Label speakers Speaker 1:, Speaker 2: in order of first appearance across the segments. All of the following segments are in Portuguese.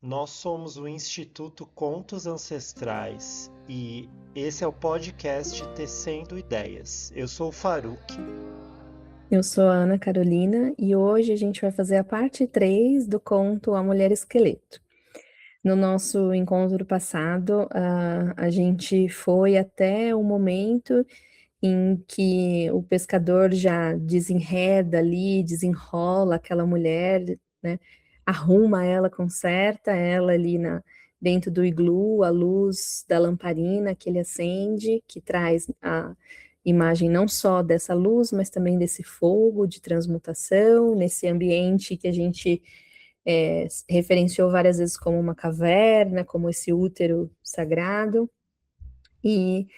Speaker 1: Nós somos o Instituto Contos Ancestrais e esse é o podcast Tecendo Ideias. Eu sou o Faruk.
Speaker 2: Eu sou a Ana Carolina e hoje a gente vai fazer a parte 3 do conto A Mulher Esqueleto. No nosso encontro passado, a gente foi até o momento em que o pescador já desenreda ali, desenrola aquela mulher, né? Arruma ela, conserta ela ali dentro do iglu, a luz da lamparina que ele acende, que traz a imagem não só dessa luz, mas também desse fogo de transmutação, nesse ambiente que a gente referenciou várias vezes como uma caverna, como esse útero sagrado. E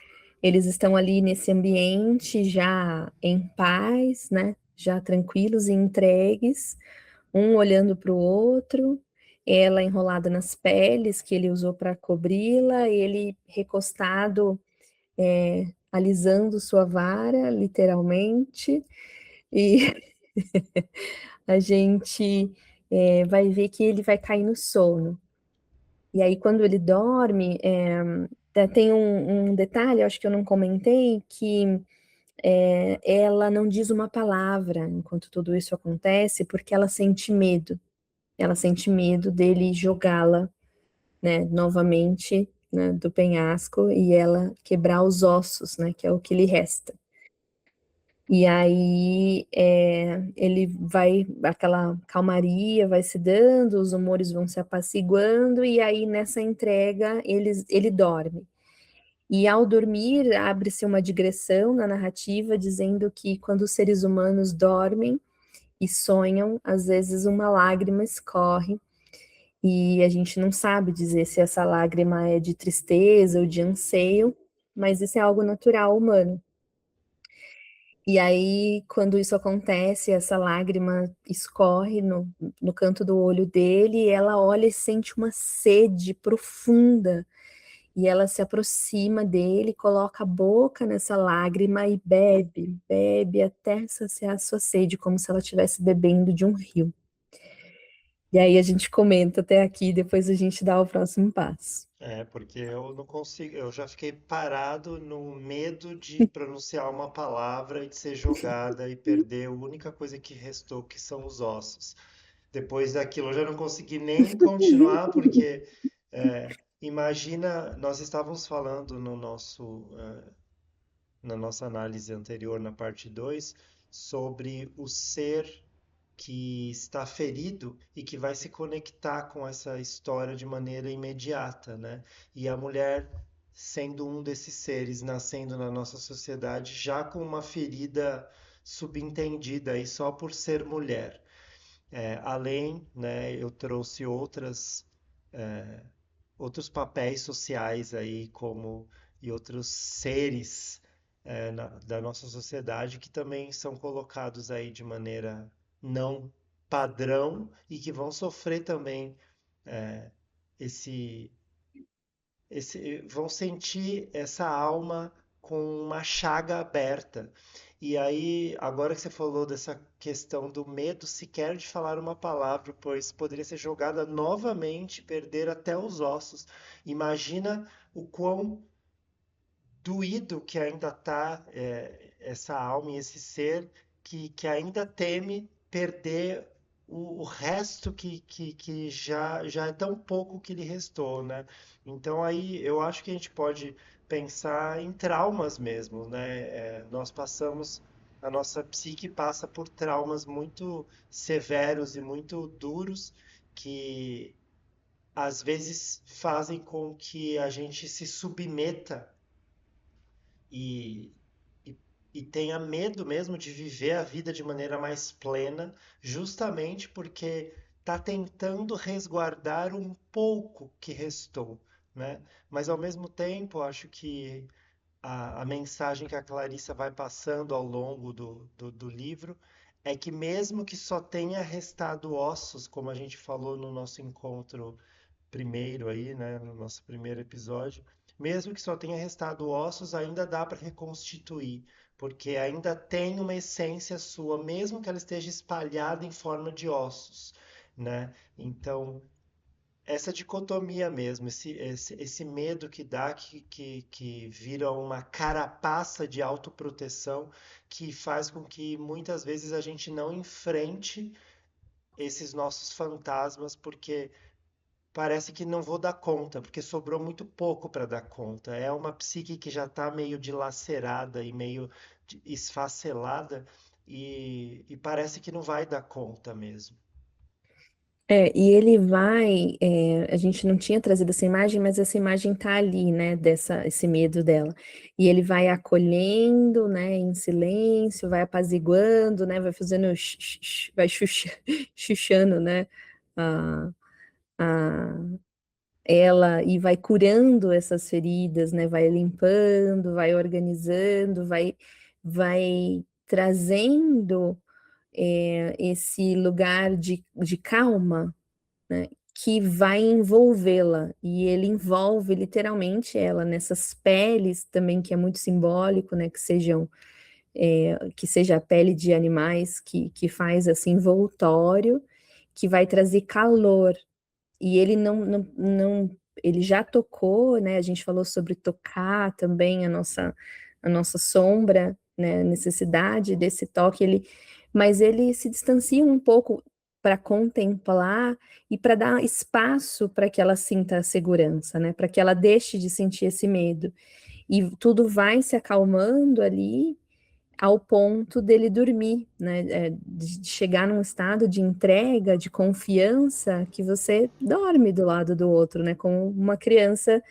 Speaker 2: eles estão ali nesse ambiente já em paz, né? Já tranquilos e entregues, um olhando para o outro, ela enrolada nas peles que ele usou para cobri-la, ele recostado, alisando sua vara, literalmente, e a gente vai ver que ele vai cair no sono. E aí, quando ele dorme, tem um detalhe, eu acho que eu não comentei, que ela não diz uma palavra enquanto tudo isso acontece, porque ela sente medo. Ela sente medo dele jogá-la, né, novamente, né, do penhasco e ela quebrar os ossos, né, que é o que lhe resta. E aí ele vai, aquela calmaria vai se dando, os humores vão se apaciguando, e aí nessa entrega ele dorme. E ao dormir, abre-se uma digressão na narrativa, dizendo que quando os seres humanos dormem e sonham, às vezes uma lágrima escorre, e a gente não sabe dizer se essa lágrima é de tristeza ou de anseio, mas isso é algo natural humano. E aí, quando isso acontece, essa lágrima escorre no canto do olho dele, e ela olha e sente uma sede profunda. E ela se aproxima dele, coloca a boca nessa lágrima e bebe, bebe até saciar a sua sede, como se ela estivesse bebendo de um rio. E aí a gente comenta até aqui, depois a gente dá o próximo passo.
Speaker 1: É, porque eu não consigo, eu já fiquei parado no medo de pronunciar uma palavra e de ser jogada e perder a única coisa que restou, que são os ossos. Depois daquilo eu já não consegui nem continuar, porque imagina, nós estávamos falando no na nossa análise anterior, na parte 2 sobre o ser que está ferido e que vai se conectar com essa história de maneira imediata, né? E a mulher sendo um desses seres, nascendo na nossa sociedade já com uma ferida subentendida aí só por ser mulher. Além, né, eu trouxe outros papéis sociais aí, como e outros seres da nossa sociedade que também são colocados aí de maneira não padrão e que vão sofrer também é, esse, vão sentir essa alma com uma chaga aberta. E aí, agora que você falou dessa questão do medo sequer de falar uma palavra, pois poderia ser jogada novamente, perder até os ossos. Imagina o quão doído que ainda está essa alma e esse ser que ainda teme perder o resto que já é tão pouco que lhe restou, né? Então aí eu acho que a gente pode pensar em traumas mesmo, né? Nós passamos, a nossa psique passa por traumas muito severos e muito duros que às vezes fazem com que a gente se submeta e, e, e tenha medo mesmo de viver a vida de maneira mais plena, justamente porque está tentando resguardar um pouco que restou, né? Mas ao mesmo tempo, acho que a mensagem que a Clarissa vai passando ao longo do livro é que mesmo que só tenha restado ossos, como a gente falou no nosso encontro primeiro aí, né, no nosso primeiro episódio, mesmo que só tenha restado ossos, ainda dá para reconstituir, porque ainda tem uma essência sua, mesmo que ela esteja espalhada em forma de ossos, né? Então, essa dicotomia mesmo, esse medo que dá, que vira uma carapaça de autoproteção, que faz com que muitas vezes a gente não enfrente esses nossos fantasmas, porque parece que não vou dar conta, porque sobrou muito pouco para dar conta. É uma psique que já está meio dilacerada e meio esfacelada, e parece que não vai dar conta mesmo.
Speaker 2: E ele vai, a gente não tinha trazido essa imagem, mas essa imagem tá ali, né, esse medo dela. E ele vai acolhendo, né, em silêncio, vai apaziguando, né, vai fazendo, vai chuchando, né, a, a, ela e vai curando essas feridas, né, vai limpando, vai organizando, vai trazendo esse lugar de calma, né, que vai envolvê-la, e ele envolve literalmente ela nessas peles também, que é muito simbólico, né, que seja a pele de animais que faz assim envoltório, que vai trazer calor, e ele não ele já tocou, né, a gente falou sobre tocar também a nossa sombra, né, a necessidade desse toque, mas ele se distancia um pouco para contemplar e para dar espaço para que ela sinta a segurança, né, para que ela deixe de sentir esse medo. E tudo vai se acalmando ali, ao ponto dele dormir, né, de chegar num estado de entrega, de confiança, que você dorme do lado do outro, né, como uma criança,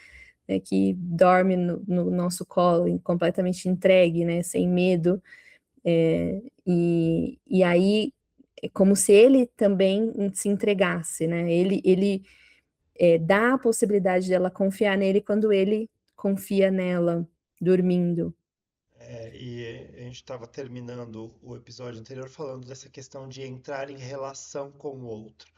Speaker 2: né, que dorme no nosso colo, completamente entregue, né, sem medo, e aí é como se ele também se entregasse, né, ele dá a possibilidade dela confiar nele quando ele confia nela, dormindo.
Speaker 1: E a gente estava terminando o episódio anterior falando dessa questão de entrar em relação com o outro.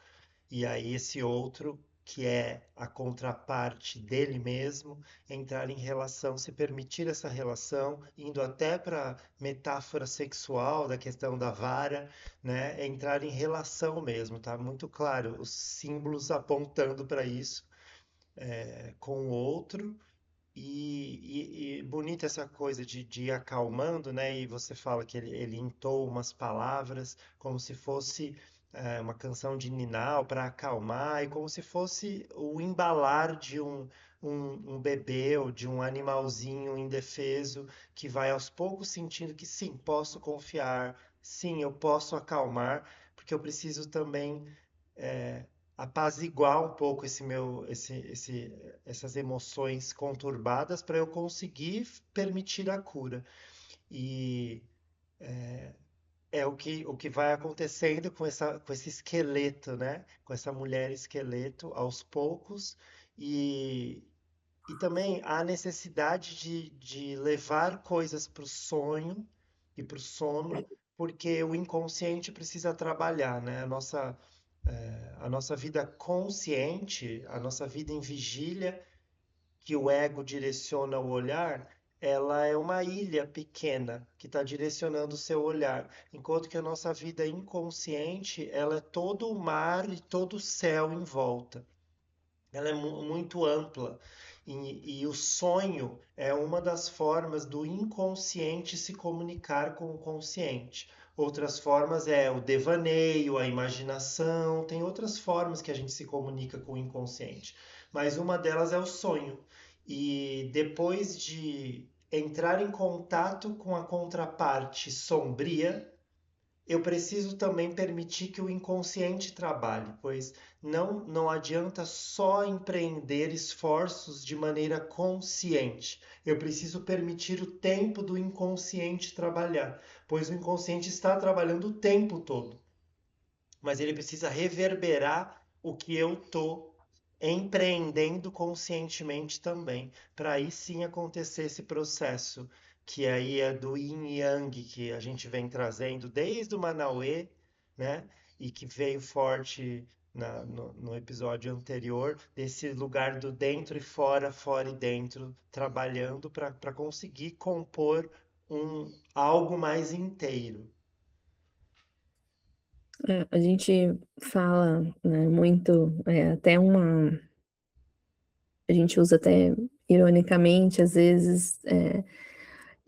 Speaker 1: E aí esse outro, que é a contraparte dele mesmo, entrar em relação, se permitir essa relação, indo até para metáfora sexual da questão da vara, né? Entrar em relação mesmo, tá muito claro, os símbolos apontando para isso, com o outro. E bonita essa coisa de ir acalmando, né? E você fala que ele entoa umas palavras como se fosse uma canção de Ninal para acalmar, e como se fosse o embalar de um bebê ou de um animalzinho indefeso que vai aos poucos sentindo que sim, posso confiar, sim, eu posso acalmar, porque eu preciso também é, apaziguar um pouco essas emoções conturbadas para eu conseguir permitir a cura. E é o que vai acontecendo com esse esqueleto, né? Com essa mulher esqueleto aos poucos. E, e também a necessidade de levar coisas para o sonho e para o sono, porque o inconsciente precisa trabalhar, né? A nossa vida consciente, a nossa vida em vigília, que o ego direciona o olhar, ela é uma ilha pequena que está direcionando o seu olhar, enquanto que a nossa vida inconsciente, ela é todo o mar e todo o céu em volta. Ela é muito ampla. E o sonho é uma das formas do inconsciente se comunicar com o consciente. Outras formas é o devaneio, a imaginação, tem outras formas que a gente se comunica com o inconsciente. Mas uma delas é o sonho. E depois de entrar em contato com a contraparte sombria, eu preciso também permitir que o inconsciente trabalhe, pois não adianta só empreender esforços de maneira consciente. Eu preciso permitir o tempo do inconsciente trabalhar, pois o inconsciente está trabalhando o tempo todo, mas ele precisa reverberar o que eu estou empreendendo conscientemente também, para aí sim acontecer esse processo, que aí é do yin e yang, que a gente vem trazendo desde o Manauê, né? E que veio forte no episódio anterior, desse lugar do dentro e fora, fora e dentro, trabalhando para conseguir compor algo mais inteiro.
Speaker 2: A gente fala, né, muito, até a gente usa até ironicamente, às vezes,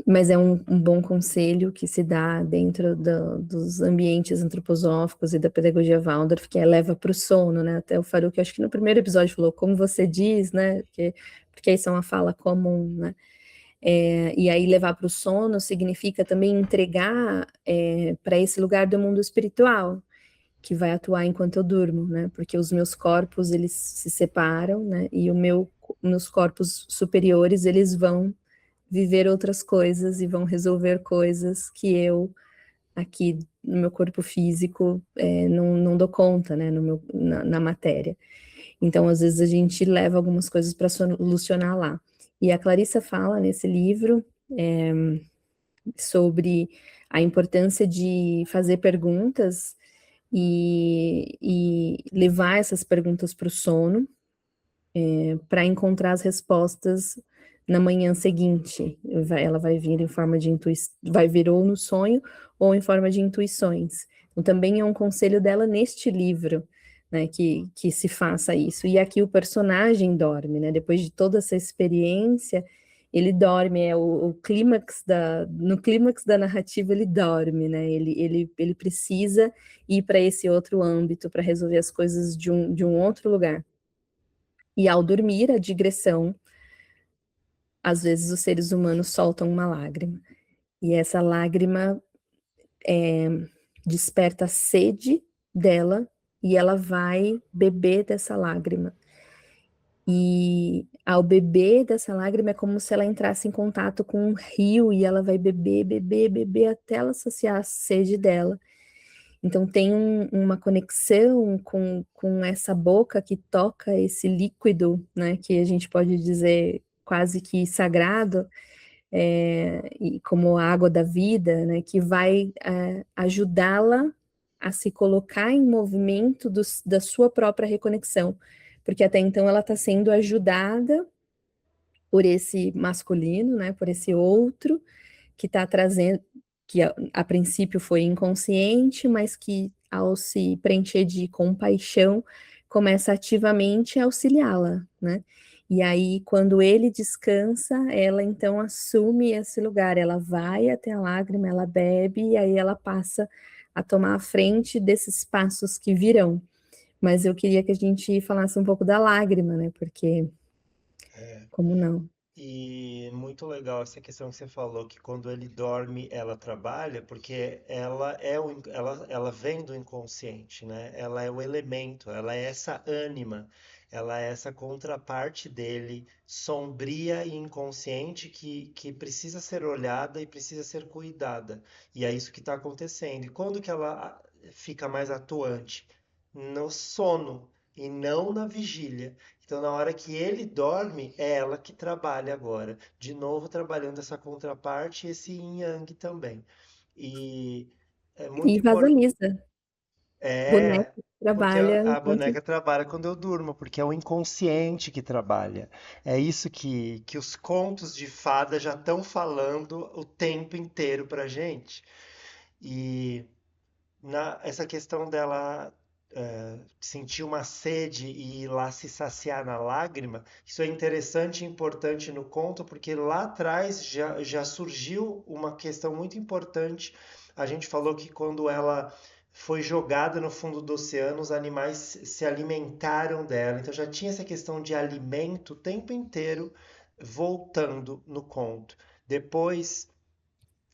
Speaker 2: mas é um bom conselho que se dá dentro dos ambientes antroposóficos e da pedagogia Waldorf, que é leva para o sono, né? Até o Faruk, acho que no primeiro episódio falou, como você diz, né? Porque isso é uma fala comum, né? E aí levar para o sono significa também entregar para esse lugar do mundo espiritual, que vai atuar enquanto eu durmo, né? Porque os meus corpos, eles se separam, né? E meus corpos superiores, eles vão viver outras coisas e vão resolver coisas que eu, aqui no meu corpo físico, não dou conta, né? Na matéria. Então, às vezes, a gente leva algumas coisas para solucionar lá. E a Clarissa fala nesse livro sobre a importância de fazer perguntas e levar essas perguntas para o sono, para encontrar as respostas na manhã seguinte. Ela vai vir em forma de intuição, vai vir ou no sonho ou em forma de intuições. Então, também é um conselho dela neste livro, né, que se faça isso. E aqui o personagem dorme, né? Depois de toda essa experiência, ele dorme, o clímax no clímax da narrativa ele dorme, né? Ele precisa ir para esse outro âmbito para resolver as coisas de um outro lugar. E ao dormir, a digressão, às vezes os seres humanos soltam uma lágrima. E essa lágrima desperta a sede dela e ela vai beber dessa lágrima. E ao beber dessa lágrima é como se ela entrasse em contato com um rio e ela vai beber, beber, beber até ela saciar a sede dela. Então tem uma conexão com essa boca que toca esse líquido, né, que a gente pode dizer quase que sagrado, e como a água da vida, né, que vai ajudá-la a se colocar em movimento da sua própria reconexão, porque até então ela está sendo ajudada por esse masculino, né, por esse outro, que está trazendo, que a princípio foi inconsciente, mas que ao se preencher de compaixão, começa ativamente a auxiliá-la, né? E aí, quando ele descansa, ela então assume esse lugar, ela vai até a lágrima, ela bebe, e aí ela passa a tomar a frente desses passos que virão. Mas eu queria que a gente falasse um pouco da lágrima, né? Porque, como não?
Speaker 1: E muito legal essa questão que você falou, que quando ele dorme, ela trabalha, porque ela é ela vem do inconsciente, né? Ela é o elemento, ela é essa ânima, ela é essa contraparte dele, sombria e inconsciente, que precisa ser olhada e precisa ser cuidada. E é isso que está acontecendo. E quando que ela fica mais atuante? No sono e não na vigília. Então, na hora que ele dorme, é ela que trabalha agora. De novo, trabalhando essa contraparte e esse yin yang também. E é
Speaker 2: E
Speaker 1: muito importante.
Speaker 2: visualiza, boneco
Speaker 1: É, porque
Speaker 2: trabalha
Speaker 1: a
Speaker 2: enquanto.
Speaker 1: boneca trabalha quando eu durmo, porque é o inconsciente que trabalha. É isso que os contos de fada já estão falando o tempo inteiro pra gente. E essa questão dela sentir uma sede e ir lá se saciar na lágrima, isso é interessante e importante no conto, porque lá atrás já surgiu uma questão muito importante. A gente falou que quando ela foi jogada no fundo do oceano, os animais se alimentaram dela. Então já tinha essa questão de alimento o tempo inteiro voltando no conto. Depois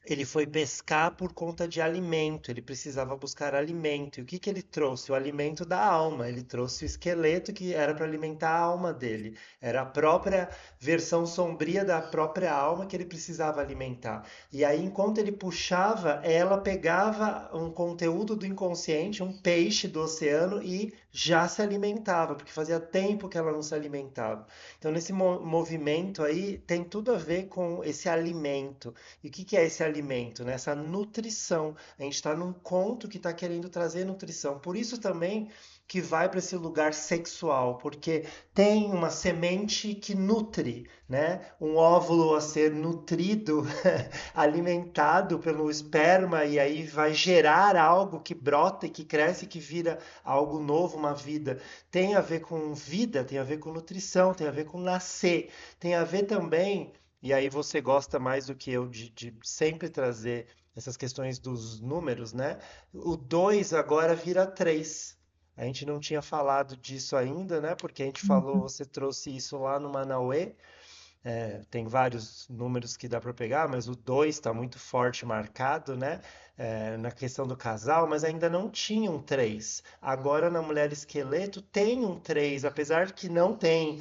Speaker 1: ele foi pescar por conta de alimento, ele precisava buscar alimento. E o que que ele trouxe? O alimento da alma. Ele trouxe o esqueleto que era para alimentar a alma dele. Era a própria versão sombria da própria alma que ele precisava alimentar. E aí, enquanto ele puxava, ela pegava um conteúdo do inconsciente, um peixe do oceano, e já se alimentava, porque fazia tempo que ela não se alimentava. Então, nesse movimento aí, tem tudo a ver com esse alimento. E o que que é esse alimento, né? Essa nutrição. A gente está num conto que está querendo trazer nutrição. Por isso também que vai para esse lugar sexual, porque tem uma semente que nutre, né? Um óvulo a ser nutrido, alimentado pelo esperma, e aí vai gerar algo que brota e que cresce e que vira algo novo, uma vida. Tem a ver com vida, tem a ver com nutrição, tem a ver com nascer, tem a ver também. E aí você gosta mais do que eu de sempre trazer essas questões dos números, né? O 2 agora vira 3. A gente não tinha falado disso ainda, né? Porque a gente falou,
Speaker 2: Uhum.
Speaker 1: você trouxe isso lá no Manauê. Tem vários números que dá para pegar, mas o 2 está muito forte marcado, né? Na questão do casal, mas ainda não tinha um 3. Agora na Mulher Esqueleto tem um 3, apesar que não tem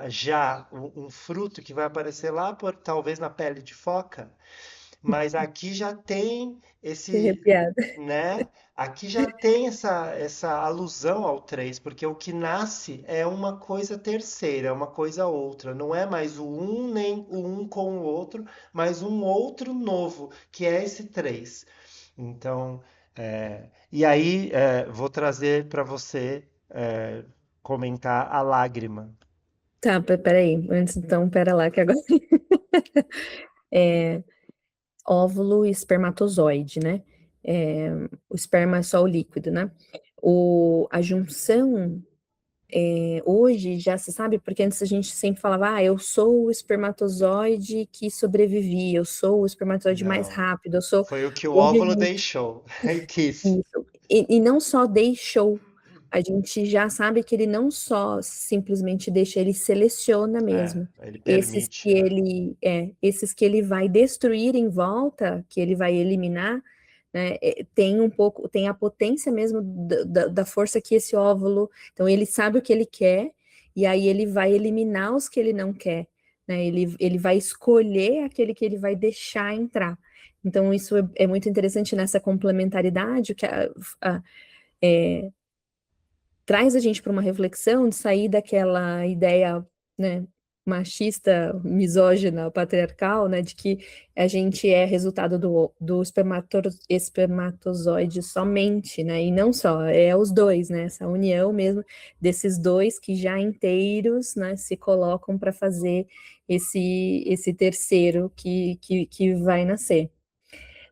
Speaker 1: já um fruto que vai aparecer lá, talvez na pele de foca, mas aqui já tem
Speaker 2: Fiquei
Speaker 1: esse,
Speaker 2: arrepiada.
Speaker 1: né? Aqui já tem essa alusão ao 3, porque o que nasce é uma coisa terceira, é uma coisa outra. Não é mais o um nem o um com o outro, mas um outro novo, que é esse 3. Então, e aí vou trazer para você comentar a lágrima.
Speaker 2: Tá, peraí. Antes, então, pera lá, que agora. É, óvulo e espermatozoide, né? É, o esperma é só o líquido, né? A junção, hoje já se sabe, porque antes a gente sempre falava, eu sou o espermatozoide que sobrevivi, eu sou o espermatozoide mais
Speaker 1: Não,
Speaker 2: rápido, eu sou.
Speaker 1: foi o que o
Speaker 2: Hoje a
Speaker 1: óvulo
Speaker 2: gente
Speaker 1: deixou. E quis.
Speaker 2: Isso. E não só deixou, a gente já sabe que ele não só simplesmente deixa, ele seleciona mesmo.
Speaker 1: Ele permite, né?
Speaker 2: Esses que ele vai destruir em volta, que ele vai eliminar, né, tem um pouco, tem a potência mesmo da força que esse óvulo, então ele sabe o que ele quer, e aí ele vai eliminar os que ele não quer, né, ele vai escolher aquele que ele vai deixar entrar. Então, isso é muito interessante nessa complementaridade, que é, traz a gente para uma reflexão de sair daquela ideia, né, machista, misógina, patriarcal, né, de que a gente é resultado do espermatozoide somente, né, e não só, é os dois, né, essa união mesmo desses dois que já inteiros, né, se colocam para fazer esse terceiro que vai nascer.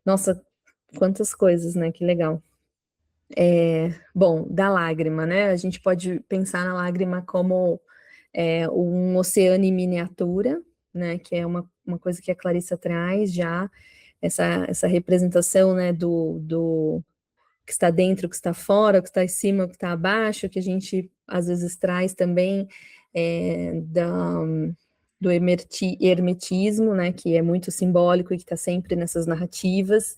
Speaker 2: Nossa, quantas coisas, né? Que legal. Bom, da lágrima, né? A gente pode pensar na lágrima como um oceano em miniatura, né? Que é uma coisa que a Clarissa traz já, essa representação, né? Do que está dentro, o que está fora, o que está em cima, o que está abaixo, que a gente às vezes traz também do hermetismo, né? Que é muito simbólico e que está sempre nessas narrativas.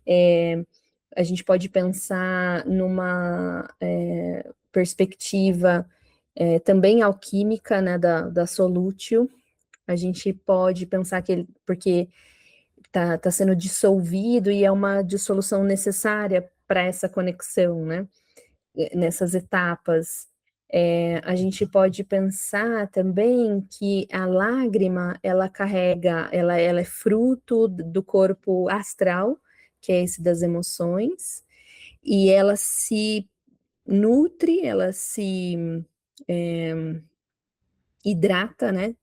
Speaker 2: É, a gente pode pensar numa perspectiva também alquímica, né, da Solútil. A gente pode pensar que ele, porque está sendo dissolvido e é uma dissolução necessária para essa conexão, né, nessas etapas. A gente pode pensar também que a lágrima, ela carrega, ela é fruto do corpo astral, que é esse das emoções, e ela se nutre, ela se é, hidrata, né,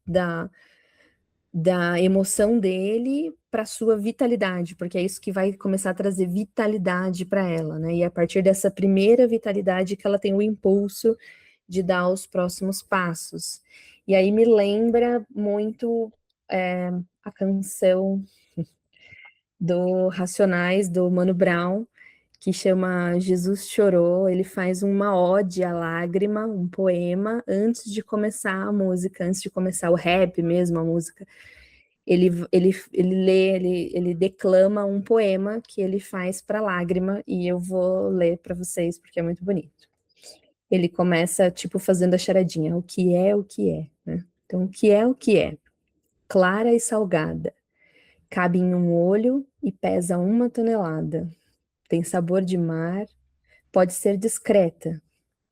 Speaker 2: da emoção dele para sua vitalidade, porque é isso que vai começar a trazer vitalidade para ela, né? E é a partir dessa primeira vitalidade que ela tem o impulso de dar os próximos passos. E aí me lembra muito a canção do Racionais, do Mano Brown, que chama Jesus Chorou. Ele faz uma ode à lágrima, um poema, antes de começar a música, antes de começar o rap mesmo, a música. Ele lê, ele declama um poema que ele faz para lágrima, e eu vou ler para vocês, porque é muito bonito. Ele começa, tipo, fazendo a charadinha, o que é o que é, né? Então, o que é o que é? Clara e salgada, cabe em um olho e pesa 1 tonelada. Tem sabor de mar, pode ser discreta,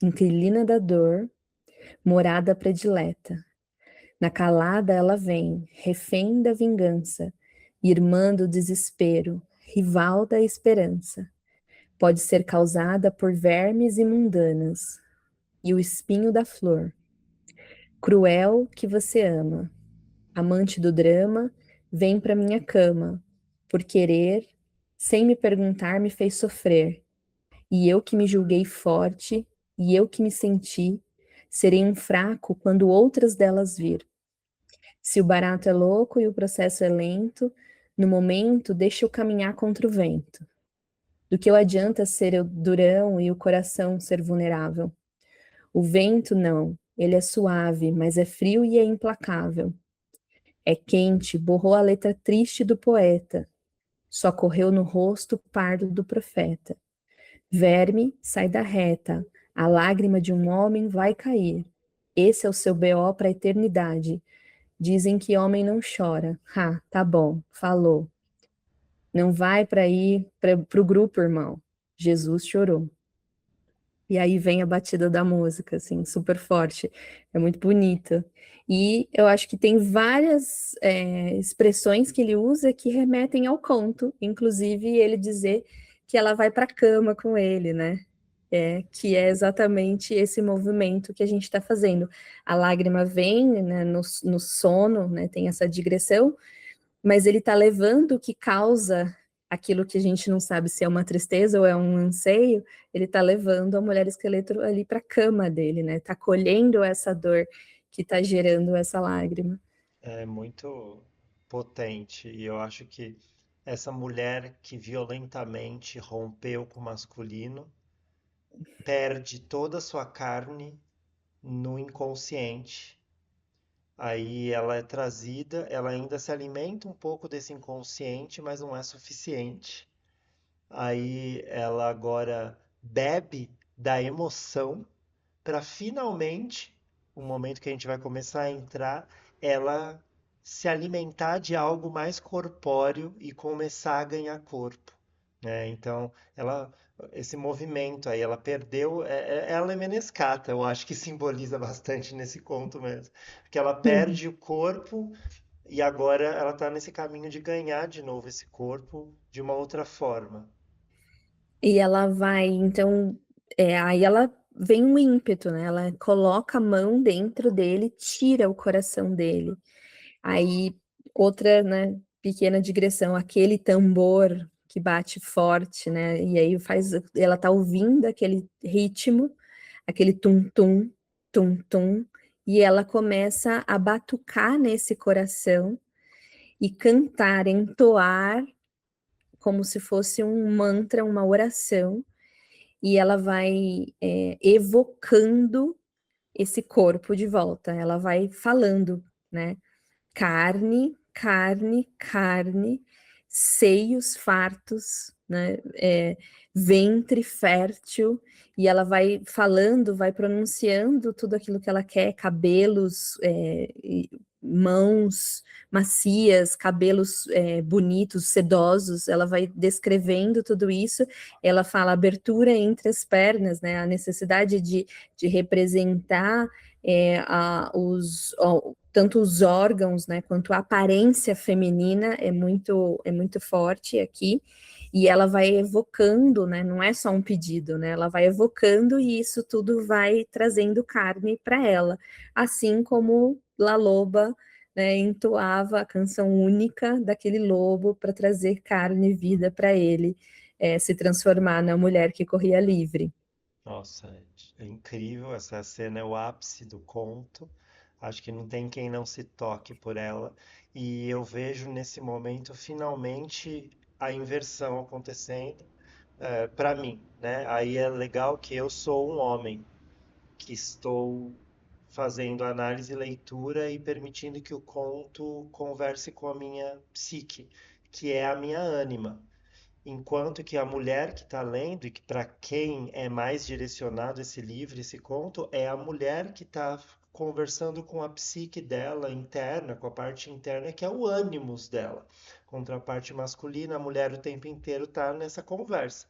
Speaker 2: inquilina da dor, morada predileta. Na calada ela vem, refém da vingança, irmã do desespero, rival da esperança. Pode ser causada por vermes e mundanas, e o espinho da flor. Cruel que você ama, amante do drama, vem pra minha cama, por querer, sem me perguntar, me fez sofrer. E eu que me julguei forte, e eu que me senti, serei um fraco quando outras delas vir. Se o barato é louco e o processo é lento, no momento deixa eu caminhar contra o vento. Do que eu adianta ser eu durão e o coração ser vulnerável? O vento não, ele é suave, mas é frio e é implacável. É quente, borrou a letra triste do poeta, só correu no rosto pardo do profeta. Verme, sai da reta, a lágrima de um homem vai cair. Esse é o seu BO para a eternidade. Dizem que homem não chora. Ha, tá bom, falou. Não vai para ir para o grupo, irmão. Jesus chorou. E aí vem a batida da música, assim, super forte. É muito bonita. E eu acho que tem várias expressões que ele usa que remetem ao conto, inclusive ele dizer que ela vai para a cama com ele, né? Que é exatamente esse movimento que a gente está fazendo. A lágrima vem, né, no sono, né, tem essa digressão, mas ele está levando o que causa aquilo que a gente não sabe se é uma tristeza ou é um anseio, ele está levando a mulher esqueleto ali para a cama dele, né? Está colhendo essa dor que está gerando essa lágrima.
Speaker 1: É muito potente e eu acho que essa mulher que violentamente rompeu com o masculino perde toda a sua carne no inconsciente. Aí ela é trazida, ela ainda se alimenta um pouco desse inconsciente, mas não é suficiente. Aí ela agora bebe da emoção para finalmente, o momento que a gente vai começar a entrar, ela se alimentar de algo mais corpóreo e começar a ganhar corpo, né? Então, esse movimento aí, ela perdeu, ela é menescata, eu acho que simboliza bastante nesse conto mesmo, porque ela
Speaker 2: Uhum.
Speaker 1: perde o corpo e agora ela está nesse caminho de ganhar de novo esse corpo de uma outra forma.
Speaker 2: E ela vai, então, aí ela vem um ímpeto, né? Ela coloca a mão dentro dele, tira o coração dele. Aí, outra, né, pequena digressão, aquele tambor que bate forte, né? E aí ela tá ouvindo aquele ritmo, aquele tum-tum, tum-tum, e ela começa a batucar nesse coração e cantar, entoar como se fosse um mantra, uma oração, e ela vai evocando esse corpo de volta, ela vai falando, né? Carne, carne, carne, seios fartos, né? Ventre fértil, e ela vai falando, vai pronunciando tudo aquilo que ela quer, cabelos, mãos macias, cabelos bonitos, sedosos, ela vai descrevendo tudo isso, ela fala abertura entre as pernas, né? A necessidade de representar tanto os órgãos, né, quanto a aparência feminina é muito forte aqui, e ela vai evocando, né, não é só um pedido, né, ela vai evocando e isso tudo vai trazendo carne para ela, assim como La Loba, né, entoava a canção única daquele lobo para trazer carne e vida para ele, se transformar na mulher que corria livre.
Speaker 1: Nossa, é incrível, essa cena é o ápice do conto. Acho que não tem quem não se toque por ela. E eu vejo nesse momento finalmente a inversão acontecendo, para mim, né? Aí é legal que eu sou um homem que estou fazendo análise e leitura e permitindo que o conto converse com a minha psique, que é a minha ânima. Enquanto que a mulher que está lendo, e que para quem é mais direcionado esse livro, esse conto, é a mulher que está conversando com a psique dela interna, com a parte interna, que é o ânimos dela. Contra a parte masculina, a mulher o tempo inteiro está nessa conversa.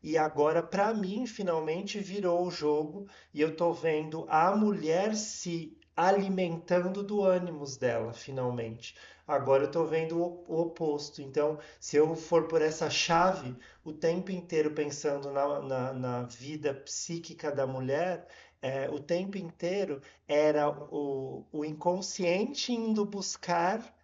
Speaker 1: E agora, para mim, finalmente virou o jogo e eu tô vendo a mulher se alimentando do ânimos dela, finalmente. Agora eu tô vendo o oposto. Então, se eu for por essa chave o tempo inteiro pensando na vida psíquica da mulher, o tempo inteiro era o inconsciente indo buscar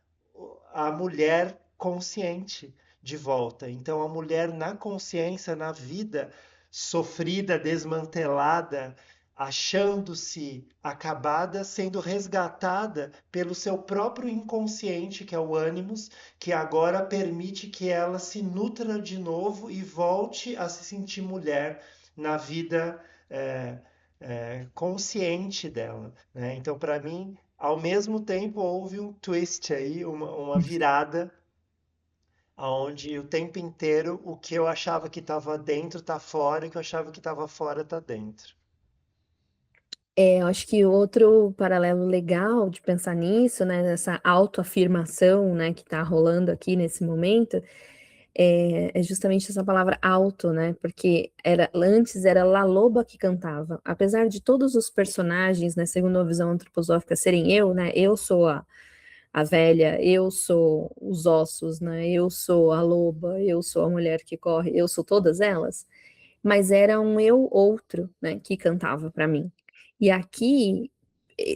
Speaker 1: a mulher consciente de volta. Então, a mulher na consciência, na vida, sofrida, desmantelada, achando-se acabada, sendo resgatada pelo seu próprio inconsciente, que é o ânimos, que agora permite que ela se nutra de novo e volte a se sentir mulher na vida é, consciente dela, né? Então, para mim, ao mesmo tempo houve um twist aí, uma virada, onde o tempo inteiro o que eu achava que estava dentro está fora e o que eu achava que estava fora está dentro.
Speaker 2: Eu acho que outro paralelo legal de pensar nisso, né, nessa autoafirmação, né, que está rolando aqui nesse momento, é justamente essa palavra auto, né, porque antes era La Loba que cantava. Apesar de todos os personagens, né, segundo a visão antroposófica, serem eu, né, eu sou a velha, eu sou os ossos, né, eu sou a loba, eu sou a mulher que corre, eu sou todas elas, mas era um eu outro, né, que cantava para mim. E aqui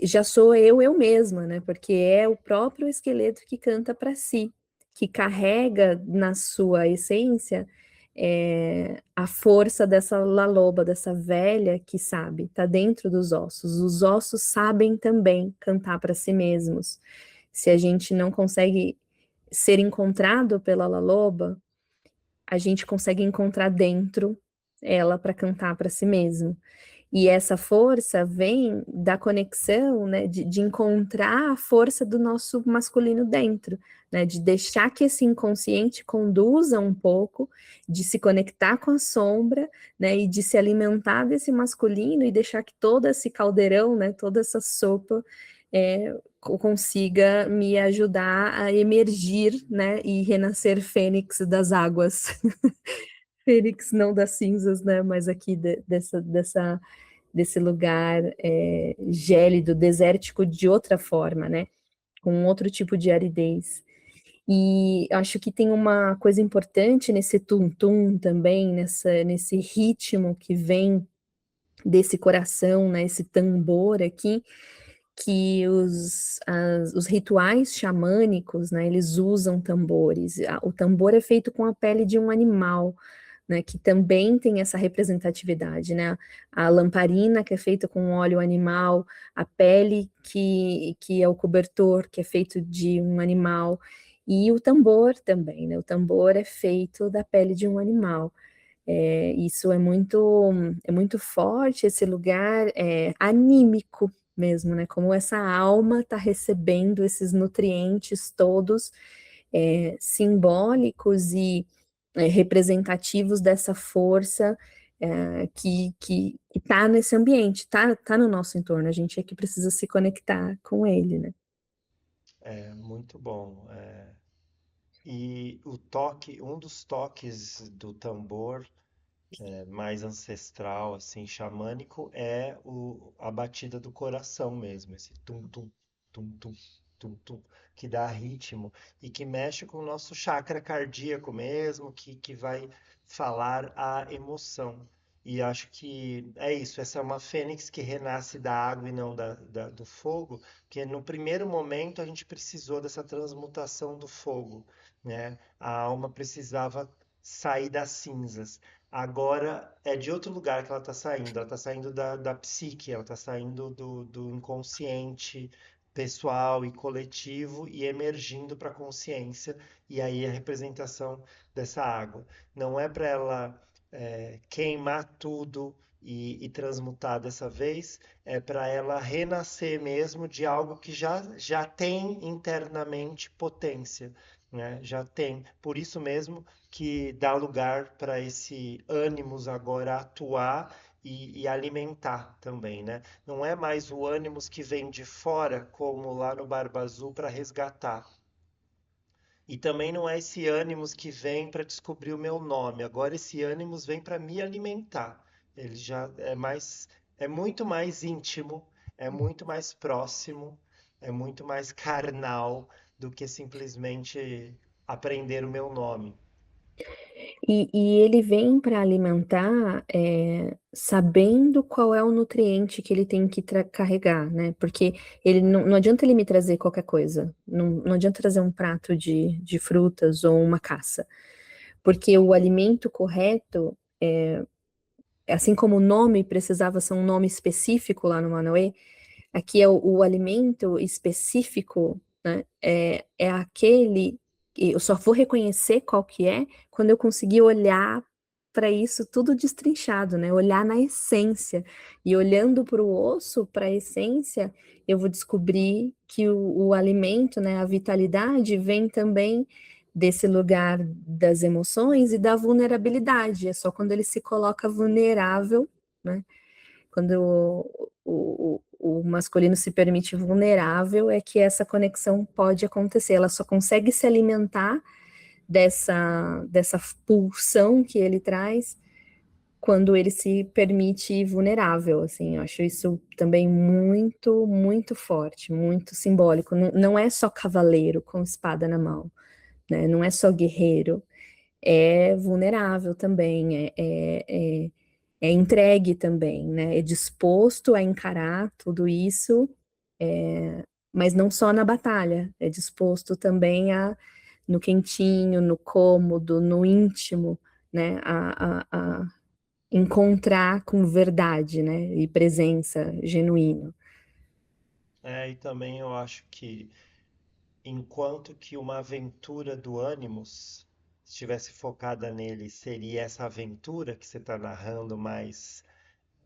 Speaker 2: já sou eu mesma, né? Porque é o próprio esqueleto que canta para si, que carrega na sua essência a força dessa laloba, dessa velha que sabe, tá dentro dos ossos. Os ossos sabem também cantar para si mesmos. Se a gente não consegue ser encontrado pela laloba, a gente consegue encontrar dentro ela para cantar para si mesmo. E essa força vem da conexão, né, de encontrar a força do nosso masculino dentro, né, de deixar que esse inconsciente conduza um pouco, de se conectar com a sombra, né, e de se alimentar desse masculino e deixar que todo esse caldeirão, né, toda essa sopa consiga me ajudar a emergir, né, e renascer fênix das águas. Fênix não das cinzas, né, mas aqui desse lugar gélido, desértico de outra forma, né? Com outro tipo de aridez. E acho que tem uma coisa importante nesse tum-tum também, nesse ritmo que vem desse coração, né? Esse tambor aqui, que os rituais xamânicos, né? Eles usam tambores. O tambor é feito com a pele de um animal, né, que também tem essa representatividade, né? A lamparina, que é feita com óleo animal, a pele, que é o cobertor, que é feito de um animal, e o tambor também, né? O tambor é feito da pele de um animal. Isso é muito forte, esse lugar anímico mesmo, né? Como essa alma está recebendo esses nutrientes todos simbólicos e representativos dessa força que está nesse ambiente, tá no nosso entorno. A gente é que precisa se conectar com ele, né?
Speaker 1: É muito bom. E o toque, um dos toques do tambor mais ancestral, assim, xamânico, é a batida do coração mesmo, esse tum-tum, tum-tum, tum-tum, que dá ritmo e que mexe com o nosso chakra cardíaco mesmo, que vai falar a emoção. E acho que é isso, essa é uma fênix que renasce da água e não do fogo, que no primeiro momento a gente precisou dessa transmutação do fogo, né? A alma precisava sair das cinzas. Agora é de outro lugar que ela está saindo. Ela está saindo da psique, ela está saindo do inconsciente pessoal e coletivo e emergindo para a consciência. E aí a representação dessa água. Não é para ela queimar tudo e transmutar dessa vez, é para ela renascer mesmo de algo que já tem internamente potência, né? Já tem. Por isso mesmo que dá lugar para esse ânimos agora atuar e alimentar também, né? Não é mais o ânimos que vem de fora, como lá no Barba Azul, para resgatar. E também não é esse ânimos que vem para descobrir o meu nome. Agora esse ânimos vem para me alimentar. Ele já é muito mais íntimo, é muito mais próximo, é muito mais carnal do que simplesmente aprender o meu nome.
Speaker 2: E ele vem para alimentar, sabendo qual é o nutriente que ele tem que carregar, né? Porque ele não adianta ele me trazer qualquer coisa, não adianta trazer um prato de frutas ou uma caça, porque o alimento correto, assim como o nome precisava ser um nome específico lá no Manauê, aqui é o alimento específico, né? É aquele. Eu só vou reconhecer qual que é quando eu conseguir olhar para isso tudo destrinchado, né? Olhar na essência. E olhando para o osso, para a essência, eu vou descobrir que o alimento, né, a vitalidade, vem também desse lugar das emoções e da vulnerabilidade. É só quando ele se coloca vulnerável, né? Quando o masculino se permite vulnerável, é que essa conexão pode acontecer. Ela só consegue se alimentar dessa pulsão que ele traz quando ele se permite vulnerável, assim, eu acho isso também muito, muito forte, muito simbólico. Não é só cavaleiro com espada na mão, né? Não é só guerreiro, é vulnerável também, é entregue também, né? É disposto a encarar tudo isso, mas não só na batalha, é disposto também no quentinho, no cômodo, no íntimo, né? A encontrar com verdade, né? E presença genuína.
Speaker 1: E também eu acho que enquanto que uma aventura do Animus estivesse focada nele, seria essa aventura que você está narrando mais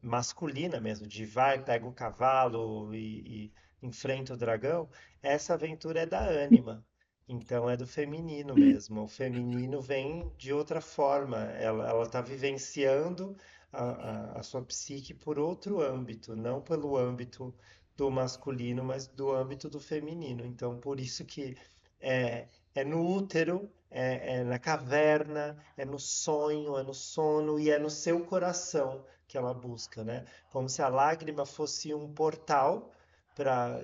Speaker 1: masculina mesmo, de vai, pega o cavalo e enfrenta o dragão, essa aventura é da ânima. Então é do feminino mesmo. O feminino vem de outra forma. Ela está vivenciando a sua psique por outro âmbito, não pelo âmbito do masculino, mas do âmbito do feminino. Então por isso que é no útero, é na caverna, é no sonho, é no sono e é no seu coração que ela busca, né? Como se a lágrima fosse um portal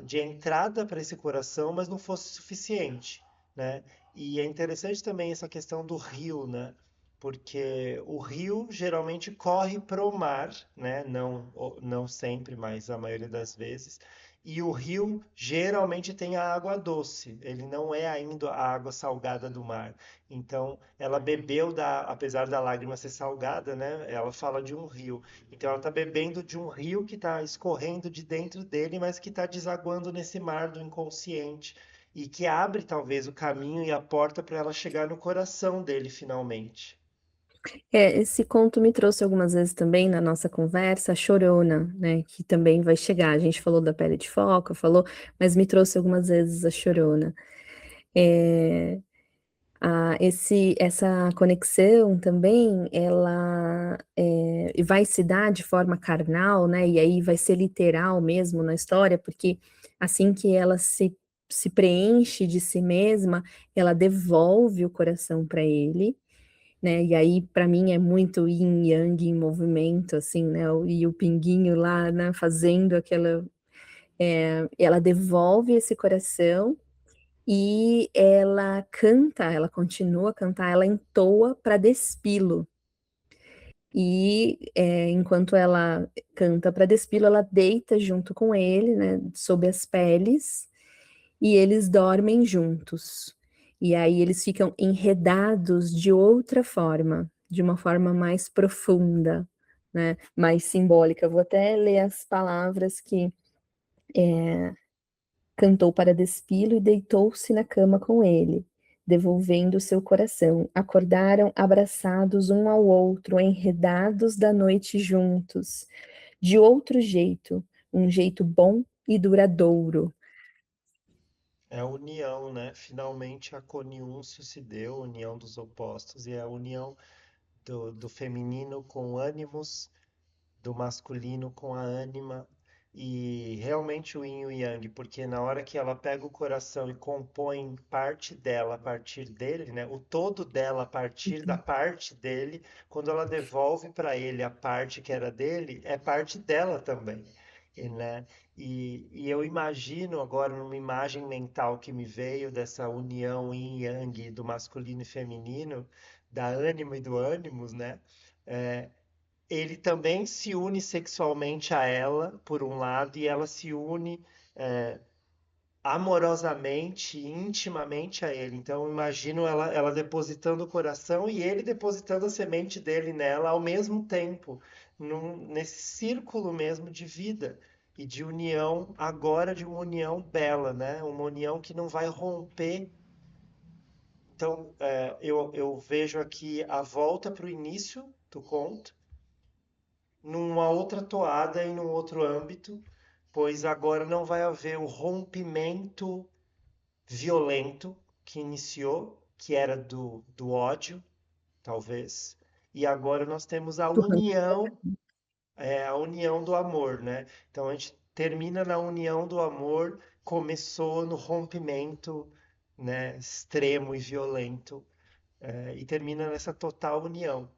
Speaker 1: de entrada para esse coração, mas não fosse suficiente, né? E é interessante também essa questão do rio, né? Porque o rio geralmente corre para o mar, né? Não sempre, mas a maioria das vezes. E o rio geralmente tem a água doce, ele não é ainda a água salgada do mar. Então, ela bebeu apesar da lágrima ser salgada, né? Ela fala de um rio. Então, ela está bebendo de um rio que está escorrendo de dentro dele, mas que está desaguando nesse mar do inconsciente e que abre talvez o caminho e a porta para ela chegar no coração dele finalmente.
Speaker 2: Esse conto me trouxe algumas vezes também na nossa conversa a Chorona, né, que também vai chegar. A gente falou da pele de foca, falou, mas me trouxe algumas vezes a Chorona. É, essa conexão também, ela vai se dar de forma carnal, né, e aí vai ser literal mesmo na história, porque assim que ela se preenche de si mesma, ela devolve o coração para ele, né? E aí, para mim, é muito yin yang em movimento, assim, né? E o pinguinho lá, né, fazendo aquela. Ela devolve esse coração e ela canta, ela continua a cantar, ela entoa para despilo. E enquanto ela canta para despilo, ela deita junto com ele, né, sob as peles, e eles dormem juntos. E aí eles ficam enredados de outra forma, de uma forma mais profunda, né? Mais simbólica. Vou até ler as palavras que cantou para despilo e deitou-se na cama com ele, devolvendo seu coração. Acordaram abraçados um ao outro, enredados da noite juntos, de outro jeito, um jeito bom e duradouro.
Speaker 1: É a união, né? Finalmente a coniúncio se deu, a união dos opostos, e é a união do feminino com o ânimos, do masculino com a ânima e realmente o yin e o yang, porque na hora que ela pega o coração e compõe parte dela a partir dele, né, o todo dela a partir da parte dele, quando ela devolve para ele a parte que era dele, é parte dela também. Né? E eu imagino agora, numa imagem mental que me veio dessa união yin e yang do masculino e feminino, da ânima e do ânimos, né? É, ele também se une sexualmente a ela, por um lado, e ela se une amorosamente, intimamente a ele. Então, eu imagino ela depositando o coração e ele depositando a semente dele nela ao mesmo tempo, nesse círculo mesmo de vida e de união, agora de uma união bela, né? Uma união que não vai romper. Então, eu vejo aqui a volta para o início do conto, numa outra toada e num outro âmbito, pois agora não vai haver o rompimento violento que iniciou, que era do ódio, talvez, e agora nós temos
Speaker 2: Do ranço.
Speaker 1: a união do amor, né? Então a gente termina na união do amor, começou no rompimento, né, extremo e violento, e termina nessa total união.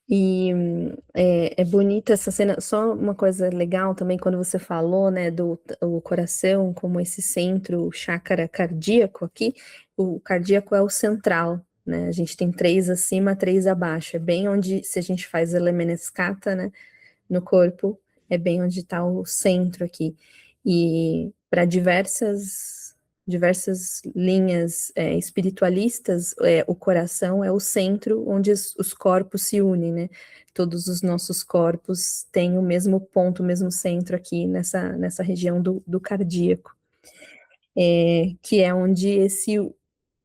Speaker 2: E é bonita essa cena. Só uma coisa legal também, quando você falou, né, do o coração como esse centro, o chácara cardíaco aqui, o cardíaco é o central, né? A gente tem três acima, três abaixo. É bem onde, se a gente faz a lemniscata, né, no corpo, é bem onde está o centro aqui. E para diversas linhas espiritualistas, o coração é o centro onde os corpos se unem, né? Todos os nossos corpos têm o mesmo ponto, o mesmo centro aqui nessa região do cardíaco, que é onde esse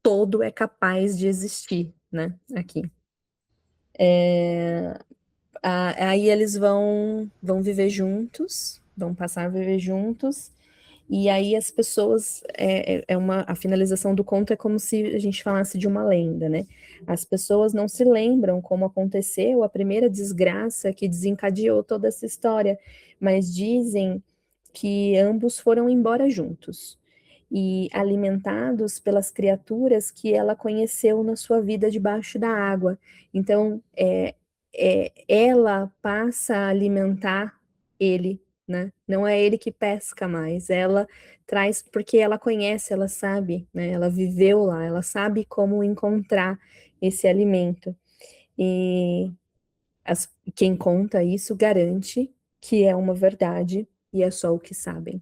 Speaker 2: todo é capaz de existir, né? Aqui. Aí eles vão viver juntos, vão passar a viver juntos, e aí as pessoas, a finalização do conto é como se a gente falasse de uma lenda, né? As pessoas não se lembram como aconteceu a primeira desgraça que desencadeou toda essa história, mas dizem que ambos foram embora juntos e alimentados pelas criaturas que ela conheceu na sua vida debaixo da água. Então, ela passa a alimentar ele, né? Não é ele que pesca mais, ela traz, porque ela conhece, ela sabe, né? Ela viveu lá, ela sabe como encontrar esse alimento. E quem conta isso garante que é uma verdade e é só o que sabem.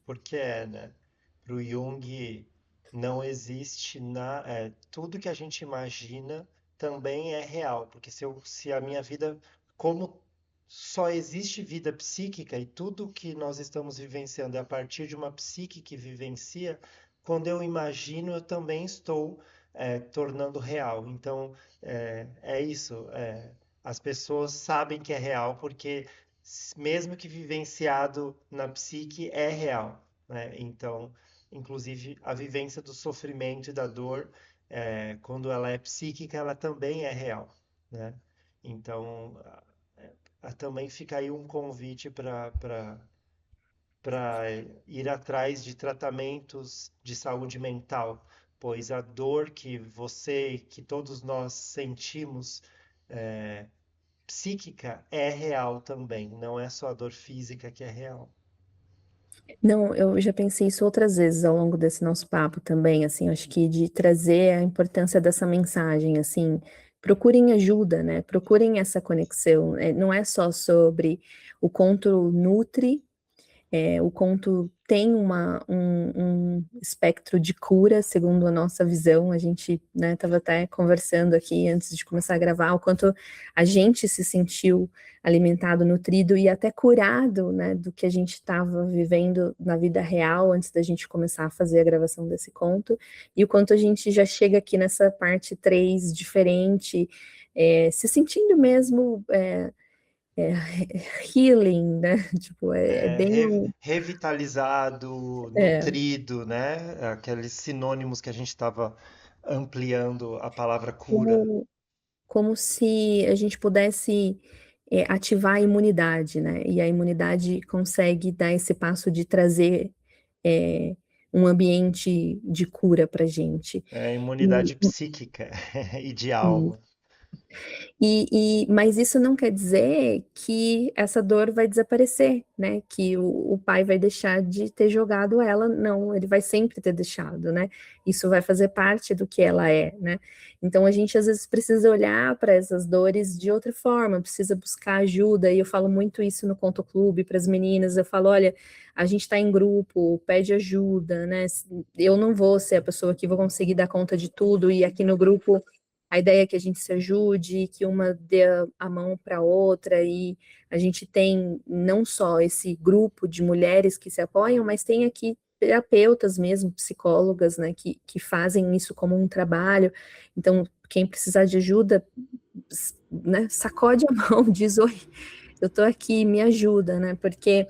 Speaker 1: Porque né? Para o Jung não existe tudo que a gente imagina também é real, porque se a minha vida, como só existe vida psíquica e tudo que nós estamos vivenciando é a partir de uma psique que vivencia, quando eu imagino, eu também estou tornando real. Então, é isso. As pessoas sabem que é real porque mesmo que vivenciado na psique é real, né? Então, inclusive a vivência do sofrimento e da dor, quando ela é psíquica, ela também é real, né? Então, também fica aí um convite para ir atrás de tratamentos de saúde mental, pois a dor que que todos nós sentimos psíquica é real também, não é só a dor física que é real.
Speaker 2: Não, eu já pensei isso outras vezes ao longo desse nosso papo também, assim, acho que de trazer a importância dessa mensagem, assim, procurem ajuda, né? Procurem essa conexão. Não é só sobre o conto nutre. O conto tem um espectro de cura, segundo a nossa visão. A gente, né, estava até conversando aqui antes de começar a gravar, o quanto a gente se sentiu alimentado, nutrido e até curado, né, do que a gente estava vivendo na vida real antes da gente começar a fazer a gravação desse conto, e o quanto a gente já chega aqui nessa parte 3 diferente, se sentindo mesmo é, healing, né? Tipo, é bem.
Speaker 1: Revitalizado,
Speaker 2: É,
Speaker 1: nutrido, né? Aqueles sinônimos que a gente estava ampliando a palavra cura.
Speaker 2: como, como se a gente pudesse ativar a imunidade, né? E a imunidade consegue dar esse passo de trazer é, um ambiente de cura para gente.
Speaker 1: É
Speaker 2: E,
Speaker 1: imunidade psíquica e de
Speaker 2: e
Speaker 1: alma.
Speaker 2: Mas isso não quer dizer que essa dor vai desaparecer, né? Que o pai vai deixar de ter jogado ela, não, ele vai sempre ter deixado, né? Isso vai fazer parte do que ela é, né? Então a gente às vezes precisa olhar para essas dores de outra forma, precisa buscar ajuda, e eu falo muito isso no Conto Clube para as meninas, eu falo, olha, a gente está em grupo, pede ajuda, né? Eu não vou ser a pessoa que vou conseguir dar conta de tudo, e aqui no grupo a ideia é que a gente se ajude, que uma dê a mão para a outra, e a gente tem não só esse grupo de mulheres que se apoiam, mas tem aqui terapeutas mesmo, psicólogas, né, que fazem isso como um trabalho. Então, quem precisar de ajuda, né, sacode a mão, diz, oi, eu tô aqui, me ajuda, né, porque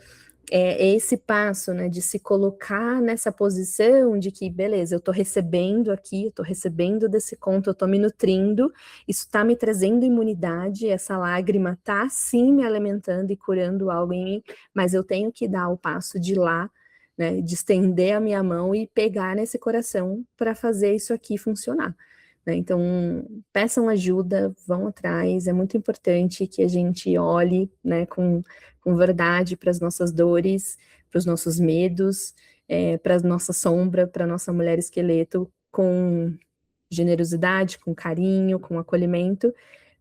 Speaker 2: é esse passo, né, de se colocar nessa posição de que, beleza, eu estou recebendo aqui, eu estou recebendo desse conto, eu estou me nutrindo, isso está me trazendo imunidade, essa lágrima está sim me alimentando e curando algo em mim, mas eu tenho que dar o passo de lá, né, de estender a minha mão e pegar nesse coração para fazer isso aqui funcionar. Né? Então, peçam ajuda, vão atrás, é muito importante que a gente olhe, né, com verdade para as nossas dores, para os nossos medos, para a nossa sombra, para a nossa mulher esqueleto, com generosidade, com carinho, com acolhimento,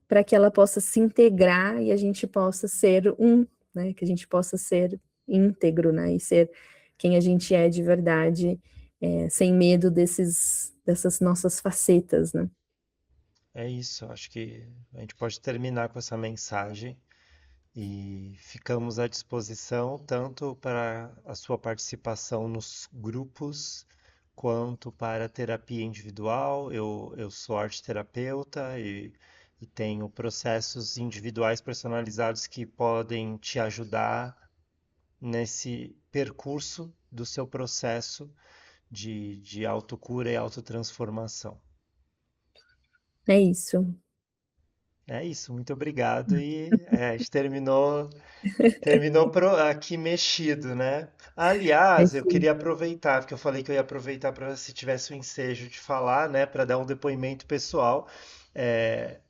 Speaker 2: para que ela possa se integrar e a gente possa ser um, né? Que a gente possa ser íntegro, né? E ser quem a gente é de verdade, sem medo dessas nossas facetas, né?
Speaker 1: É isso, acho que a gente pode terminar com essa mensagem e ficamos à disposição tanto para a sua participação nos grupos quanto para a terapia individual. Eu sou arte terapeuta e tenho processos individuais personalizados que podem te ajudar nesse percurso do seu processo de autocura e autotransformação.
Speaker 2: É isso.
Speaker 1: É isso, muito obrigado. A gente terminou aqui mexido, né?
Speaker 2: É
Speaker 1: Aliás, eu
Speaker 2: sim.
Speaker 1: queria aproveitar, porque eu falei que eu ia aproveitar para se tivesse o ensejo de falar, né, para dar um depoimento pessoal. É,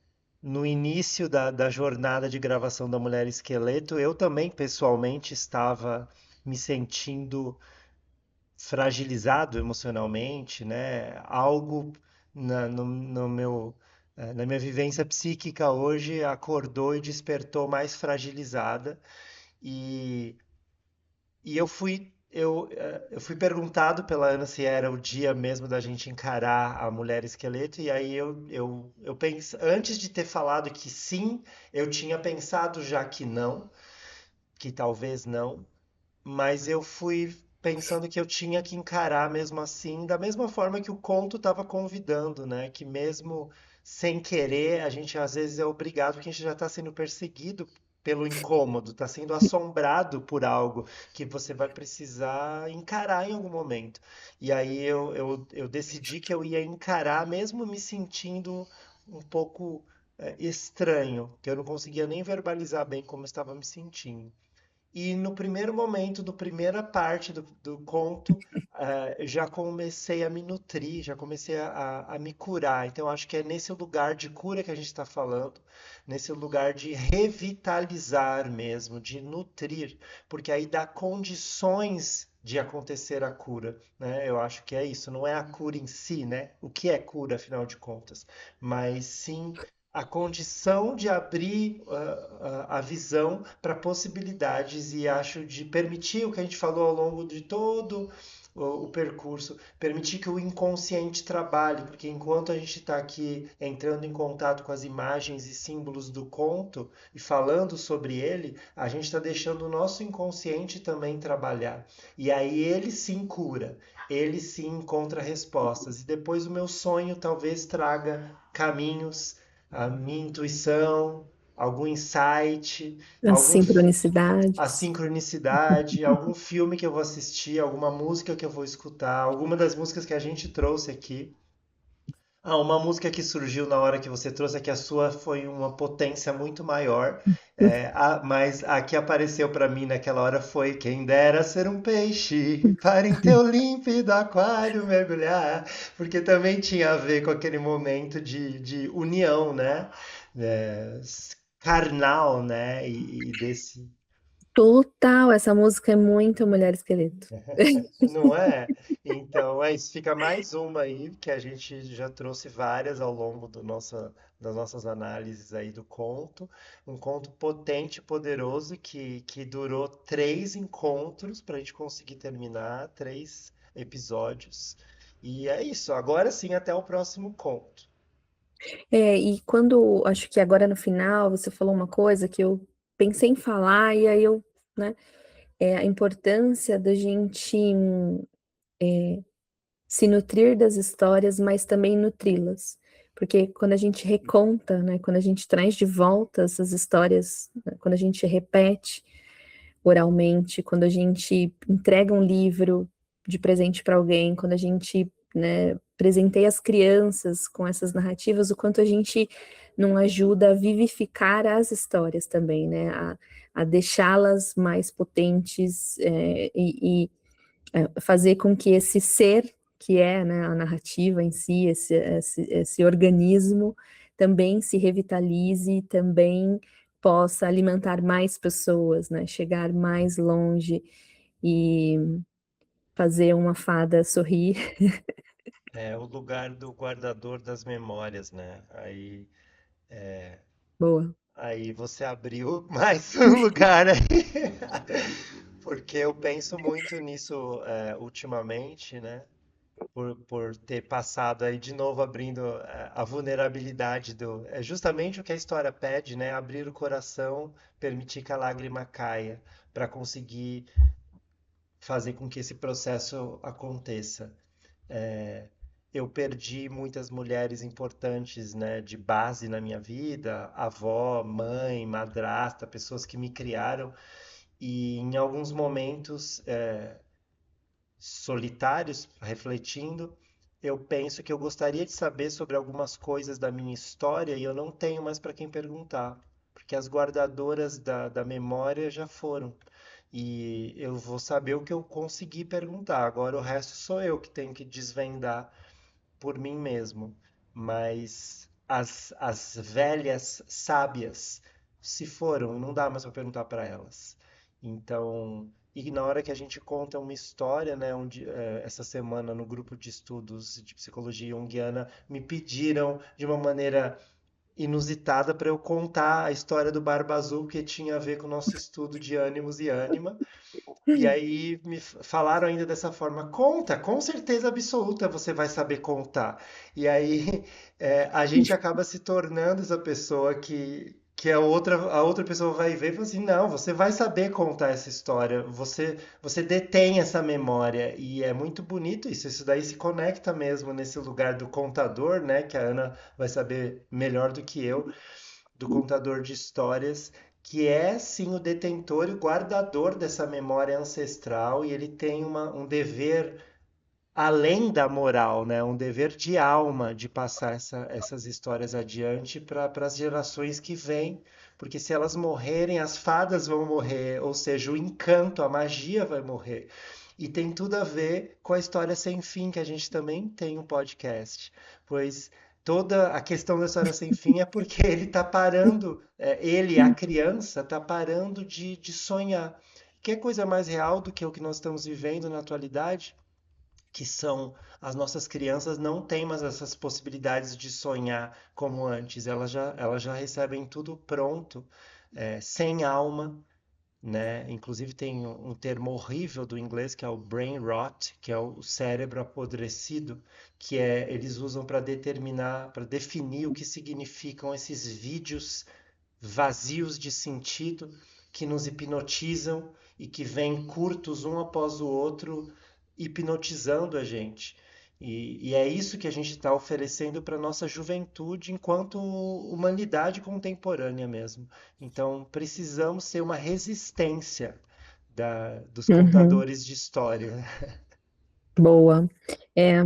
Speaker 1: no início da jornada de gravação da Mulher Esqueleto, eu também pessoalmente estava me sentindo fragilizado emocionalmente, né? Algo no meu, na minha vivência psíquica hoje acordou e despertou mais fragilizada. E, e eu fui perguntado pela Ana se era o dia mesmo da gente encarar a mulher esqueleto, e aí eu antes de ter falado que sim, eu tinha pensado já que não, que talvez não. Mas eu fui pensando que eu tinha que encarar mesmo assim, da mesma forma que o conto estava convidando, né? Que mesmo sem querer, a gente às vezes é obrigado, porque a gente já está sendo perseguido pelo incômodo, está sendo assombrado por algo que você vai precisar encarar em algum momento. E aí eu decidi que eu ia encarar, mesmo me sentindo um pouco estranho, que eu não conseguia nem verbalizar bem como eu estava me sentindo. E no primeiro momento, do primeira parte do conto, já comecei a me nutrir, já comecei a me curar. Então, acho que é nesse lugar de cura que a gente está falando, nesse lugar de revitalizar mesmo, de nutrir, porque aí dá condições de acontecer a cura, né? Eu acho que é isso, não é a cura em si, né? O que é cura, afinal de contas, mas sim a condição de abrir a visão para possibilidades e acho de permitir o que a gente falou ao longo de todo o percurso, permitir que o inconsciente trabalhe, porque enquanto a gente está aqui entrando em contato com as imagens e símbolos do conto e falando sobre ele, a gente está deixando o nosso inconsciente também trabalhar. E aí ele sim cura, ele sim encontra respostas. E depois o meu sonho talvez traga caminhos, a minha intuição, algum insight,
Speaker 2: As
Speaker 1: algum a
Speaker 2: sincronicidades.
Speaker 1: sincronicidade, algum filme que eu vou assistir, alguma música que eu vou escutar, alguma das músicas que a gente trouxe aqui, Ah, uma música que surgiu na hora que você trouxe é que a sua foi uma potência muito maior, mas a que apareceu para mim naquela hora foi Quem dera ser um peixe para em teu límpido aquário mergulhar, porque também tinha a ver com aquele momento de união, né? É, carnal, né? E desse.
Speaker 2: Total, essa música é muito Mulher Esqueleto.
Speaker 1: Não é? Então, é isso. Fica mais uma aí, que a gente já trouxe várias ao longo das nossas análises aí do conto. Um conto potente e poderoso que durou 3 encontros para a gente conseguir terminar, 3 episódios. E é isso. Agora sim, até o próximo conto.
Speaker 2: E quando, acho que agora no final, você falou uma coisa que eu pensei em falar, e aí eu, né, é a importância da gente se nutrir das histórias, mas também nutri-las. Porque quando a gente reconta, né, quando a gente traz de volta essas histórias, né, quando a gente repete oralmente, quando a gente entrega um livro de presente para alguém, quando a gente, né, presenteia as crianças com essas narrativas, o quanto a gente não ajuda a vivificar as histórias também, né, a deixá-las mais potentes fazer com que esse ser que é, né, a narrativa em si, esse organismo, também se revitalize, também possa alimentar mais pessoas, né, chegar mais longe e fazer uma fada sorrir.
Speaker 1: É o lugar do guardador das memórias, né?
Speaker 2: Boa.
Speaker 1: Aí você abriu mais um lugar aí. Porque eu penso muito nisso ultimamente, né? Por ter passado aí de novo abrindo a vulnerabilidade do. É justamente o que a história pede, né? Abrir o coração, permitir que a lágrima caia, para conseguir fazer com que esse processo aconteça. É, eu perdi muitas mulheres importantes, né, de base na minha vida, avó, mãe, madrasta, pessoas que me criaram, e em alguns momentos solitários, refletindo, eu penso que eu gostaria de saber sobre algumas coisas da minha história e eu não tenho mais para quem perguntar, porque as guardadoras da memória já foram. E eu vou saber o que eu consegui perguntar. Agora o resto sou eu que tenho que desvendar por mim mesmo. Mas as velhas sábias se foram, não dá mais para perguntar para elas. Então, e na hora que a gente conta uma história, né, essa semana no grupo de estudos de psicologia junguiana, me pediram de uma maneira inusitada para eu contar a história do Barba Azul, que tinha a ver com o nosso estudo de ânimos e ânima. E aí me falaram ainda dessa forma, conta, com certeza absoluta você vai saber contar. E aí a gente acaba se tornando essa pessoa que a outra pessoa vai ver e fala assim, não, você vai saber contar essa história, você detém essa memória. E é muito bonito isso, isso daí se conecta mesmo nesse lugar do contador, né? Que a Ana vai saber melhor do que eu do contador de histórias, que é sim o detentor e o guardador dessa memória ancestral, e ele tem um dever além da moral, né? Um dever de alma de passar essas histórias adiante para as gerações que vêm, porque se elas morrerem, as fadas vão morrer, ou seja, o encanto, a magia vai morrer. E tem tudo a ver com a história sem fim, que a gente também tem um podcast, pois toda a questão da história sem fim é porque ele está parando, ele, a criança, está parando de sonhar. Que coisa mais real do que o que nós estamos vivendo na atualidade? Que são as nossas crianças não têm mais essas possibilidades de sonhar como antes. Elas já recebem tudo pronto, sem alma, né? Inclusive tem um termo horrível do inglês que é o brain rot, que é o cérebro apodrecido, que eles usam para determinar, para definir o que significam esses vídeos vazios de sentido que nos hipnotizam e que vêm curtos um após o outro, hipnotizando a gente. E é isso que a gente está oferecendo para a nossa juventude enquanto humanidade contemporânea mesmo. Então, precisamos ser uma resistência dos
Speaker 2: Uhum.
Speaker 1: contadores de história.
Speaker 2: Boa.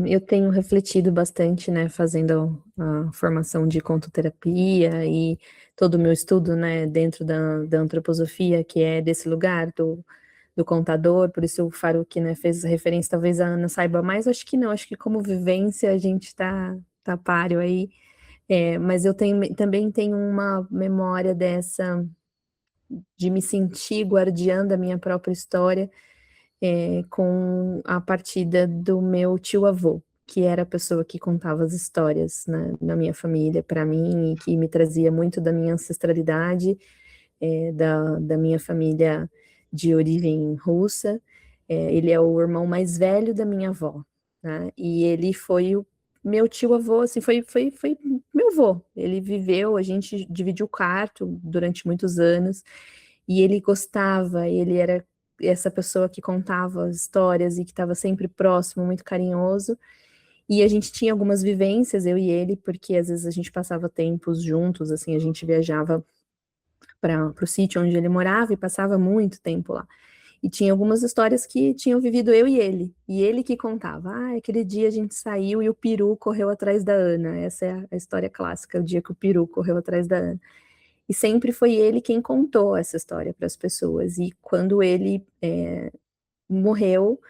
Speaker 2: Eu tenho refletido bastante, né, fazendo a formação de contoterapia e todo o meu estudo, né, dentro da antroposofia, que é desse lugar do contador, por isso o Faruk, né, fez referência, talvez a Ana saiba mais, acho que não, acho que como vivência a gente tá páreo aí, mas eu também tenho uma memória dessa, de me sentir guardiã da minha própria história, com a partida do meu tio-avô, que era a pessoa que contava as histórias, né, na minha família para mim, e que me trazia muito da minha ancestralidade, da minha família de origem russa. Ele é o irmão mais velho da minha avó, né? E ele foi o meu tio-avô, assim, foi meu avô. Ele viveu, a gente dividiu o quarto durante muitos anos, e ele gostava, ele era essa pessoa que contava as histórias e que estava sempre próximo, muito carinhoso. E a gente tinha algumas vivências, eu e ele, porque às vezes a gente passava tempos juntos, assim, a gente viajava para o sítio onde ele morava e passava muito tempo lá. E tinha algumas histórias que tinham vivido eu e ele que contava. Ah, aquele dia a gente saiu e o peru correu atrás da Ana. Essa é a história clássica, o dia que o peru correu atrás da Ana. E sempre foi ele quem contou essa história para as pessoas. E quando ele morreu,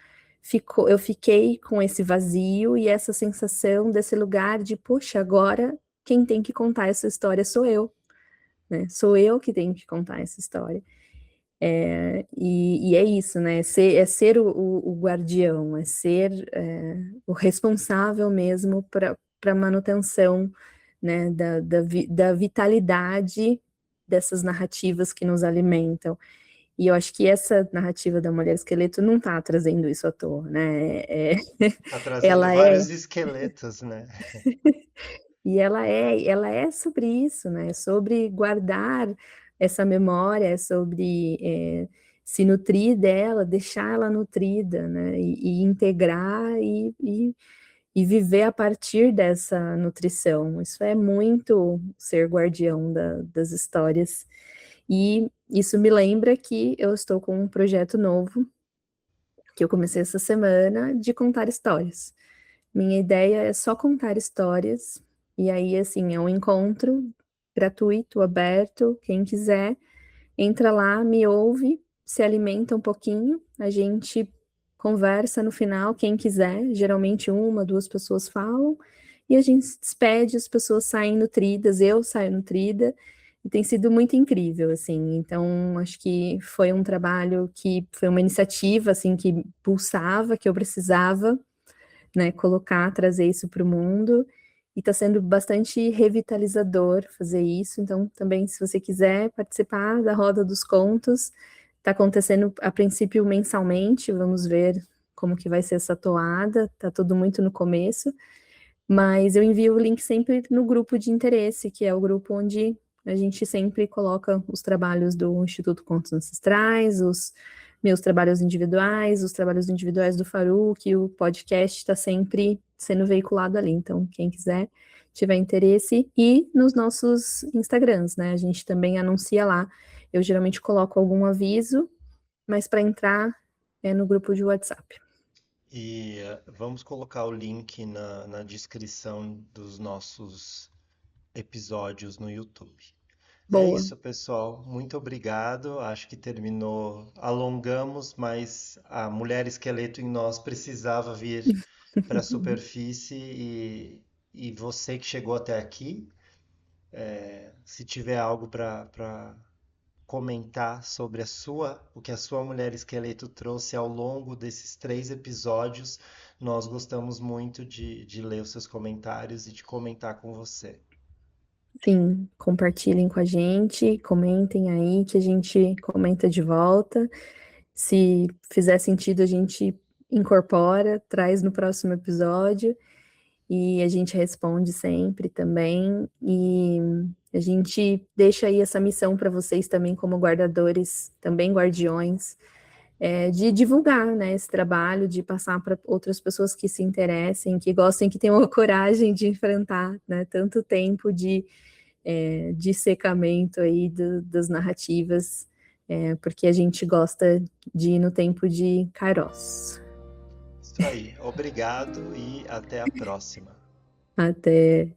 Speaker 2: eu fiquei com esse vazio e essa sensação desse lugar de, poxa, agora quem tem que contar essa história sou eu, né? Sou eu que tenho que contar essa história. E é isso, né? É ser o guardião, é ser o responsável mesmo para a manutenção, né, da vitalidade dessas narrativas que nos alimentam. E eu acho que essa narrativa da mulher esqueleto não está trazendo isso à toa, né?
Speaker 1: Tá trazendo
Speaker 2: Ela é
Speaker 1: vários esqueletos, né?
Speaker 2: ela é sobre isso, né? Sobre guardar essa memória, sobre se nutrir dela, deixar ela nutrida, né? E integrar e viver a partir dessa nutrição. Isso é muito ser guardião das histórias. E isso me lembra que eu estou com um projeto novo que eu comecei essa semana de contar histórias. Minha ideia é só contar histórias, e aí, assim, é um encontro gratuito, aberto, quem quiser, entra lá, me ouve, se alimenta um pouquinho, a gente conversa no final, quem quiser, geralmente uma, duas pessoas falam, e a gente se despede, as pessoas saem nutridas, eu saio nutrida, e tem sido muito incrível, assim, então acho que foi um trabalho que foi uma iniciativa, assim, que pulsava, que eu precisava, né, colocar, trazer isso para o mundo, e está sendo bastante revitalizador fazer isso, então também se você quiser participar da Roda dos Contos, está acontecendo a princípio mensalmente, vamos ver como que vai ser essa toada, está tudo muito no começo, mas eu envio o link sempre no grupo de interesse, que é o grupo onde a gente sempre coloca os trabalhos do Instituto Contos Ancestrais, os meus trabalhos individuais, os trabalhos individuais do Faruk, o podcast está sempre sendo veiculado ali. Então, quem quiser, tiver interesse, e nos nossos Instagrams, né? A gente também anuncia lá. Eu geralmente coloco algum aviso, mas para entrar é no grupo de WhatsApp.
Speaker 1: E vamos colocar o link na descrição dos nossos episódios no YouTube. É
Speaker 2: Boa.
Speaker 1: isso, pessoal. Muito obrigado. Acho que terminou. Alongamos, mas a mulher esqueleto em nós precisava vir para a superfície e você que chegou até aqui, se tiver algo para comentar sobre o que a sua mulher esqueleto trouxe ao longo desses 3 episódios, nós gostamos muito de ler os seus comentários e de comentar com você.
Speaker 2: Sim, compartilhem com a gente, comentem aí que a gente comenta de volta. Se fizer sentido, a gente incorpora, traz no próximo episódio e a gente responde sempre também. E a gente deixa aí essa missão para vocês também, como guardadores, também guardiões, de divulgar, né, esse trabalho, de passar para outras pessoas que se interessem, que gostem, que tenham a coragem de enfrentar, né, tanto tempo de secamento aí das narrativas, porque a gente gosta de ir no tempo de Kairos.
Speaker 1: isso aí. Obrigado e até a próxima.
Speaker 2: Até.